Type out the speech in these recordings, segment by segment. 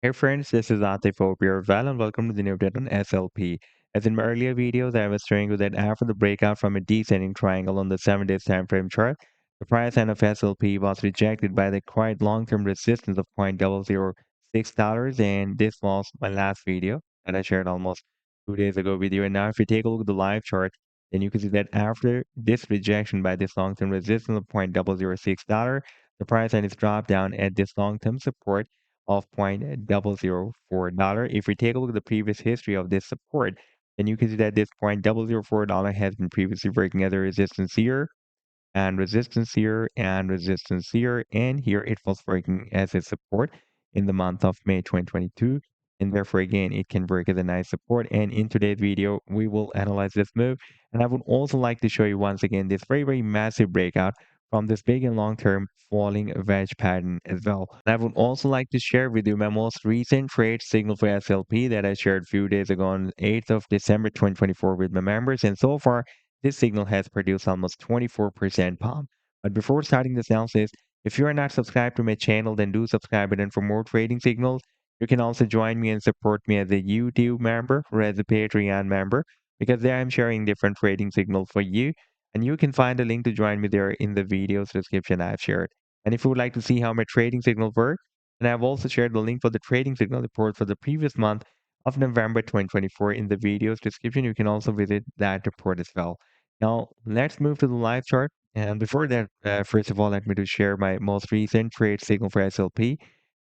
Hey friends, this is Atif Val and welcome to the new update on SLP. As in my earlier videos, I was showing you that after the breakout from a descending triangle on the 7 days time frame chart, the price end of SLP was rejected by the quite long-term resistance of $0.006, and this was my last video that I shared almost 2 days ago with you. And now if you take a look at the live chart, then you can see that after this rejection by this long-term resistance of $0.006, the price end is dropped down at this long-term support of $0.004. If we take a look at the previous history of this support, then you can see that this $0.004 has been previously breaking other resistance here, and resistance here, and resistance here, and here it was working as a support in the month of May 2022. And therefore, again, it can work as a nice support. And in today's video, we will analyze this move. And I would also like to show you once again this very massive breakout from this big and long-term falling wedge pattern as well. And I would also like to share with you my most recent trade signal for SLP that I shared a few days ago on 8th of December 2024 with my members. And so far, this signal has produced almost 24% pump. But before starting this analysis, if you are not subscribed to my channel, then do subscribe, and for more trading signals, you can also join me and support me as a YouTube member or as a Patreon member, because there I'm sharing different trading signals for you. And you can find a link to join me there in the video's description I've shared. And if you would like to see how my trading signals work, and I've also shared the link for the trading signal report for the previous month of November 2024 in the video's description. You can also visit that report as well. Now, let's move to the live chart. And before that, first of all, let me just share my most recent trade signal for SLP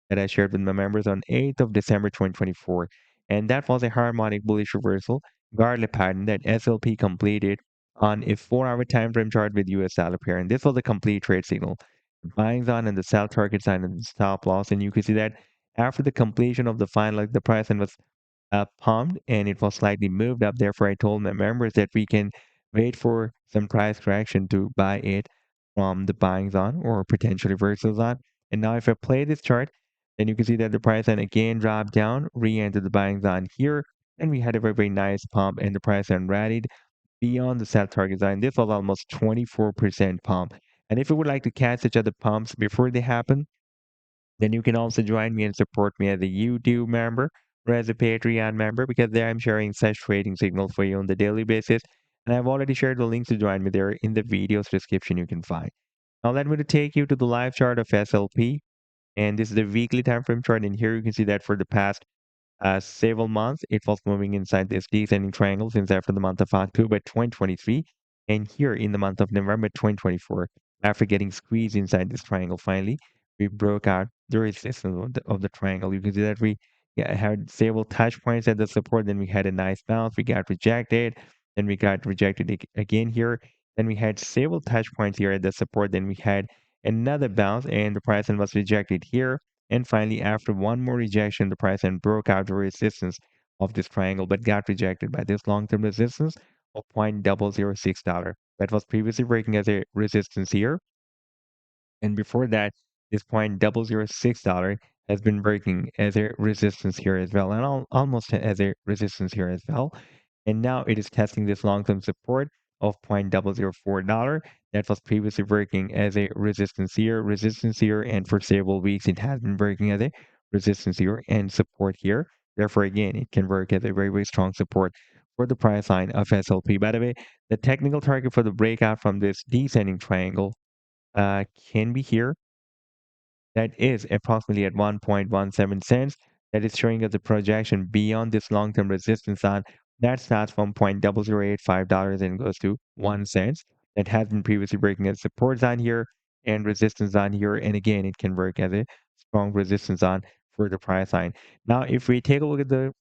that I shared with my members on 8th of December 2024. And that was a harmonic bullish reversal garlic pattern that SLP completed on a 4-hour time frame chart with US dollar pair. And this was a complete trade signal. The buying zone and the sell target sign and the stop loss. And you can see that after the completion of the final, like the price and was pumped and it was slightly moved up. Therefore, I told my members that we can wait for some price correction to buy it from the buying zone or potential reversal zone. And now if I play this chart, then you can see that the price then again dropped down, re-entered the buying zone here, and we had a very nice pump and the price then rallied beyond the sell target zone. This was almost 24% pump. And if you would like to catch such other pumps before they happen, then you can also join me and support me as a YouTube member or as a Patreon member, because there I'm sharing such trading signals for you on the daily basis. And I've already shared the links to join me there in the video's description you can find. Now let me to take you to the live chart of SLP. And this is the weekly time frame chart. And here you can see that for the past several months, it was moving inside this descending triangle since after the month of October 2023. And here in the month of November 2024, after getting squeezed inside this triangle, finally, we broke out the resistance of the triangle. You can see that we had several touch points at the support. Then we had a nice bounce. We got rejected. Then we got rejected again here. Then we had several touch points here at the support. Then we had another bounce, and the price was rejected here. And finally, after one more rejection, the price then broke out the resistance of this triangle, but got rejected by this long-term resistance of $0.006. That was previously breaking as a resistance here. And before that, this $0.006 has been breaking as a resistance here as well, and almost as a resistance here as well. And now it is testing this long-term support of $0.004 that was previously working as a resistance here, and for several weeks it has been working as a resistance here and support here. Therefore, again, it can work as a very strong support for the price line of SLP. By the way, the technical target for the breakout from this descending triangle can be here. That is approximately at 1.17 cents. That is showing us the projection beyond this long-term resistance on that starts from $0.0085 and goes to 1 cent. That has been previously breaking as support zone here and resistance zone here. And again, it can work as a strong resistance zone for the price line. Now, if we take a look at the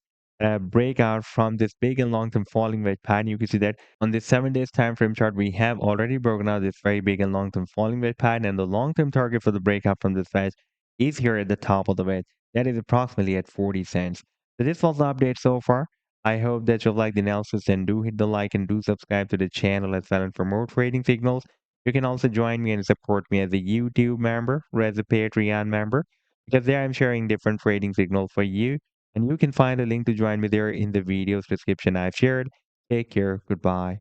breakout from this big and long-term falling wedge pattern, you can see that on this 7 days time frame chart, we have already broken out this very big and long-term falling wedge pattern, and the long-term target for the breakout from this wedge is here at the top of the wedge. That is approximately at 40 cents. So this was the update so far. I hope that you've liked the analysis, and do hit the like and do subscribe to the channel as well. And for more trading signals, you can also join me and support me as a YouTube member or as a Patreon member, because there I'm sharing different trading signals for you, and you can find a link to join me there in the video's description I've shared. Take care. Goodbye.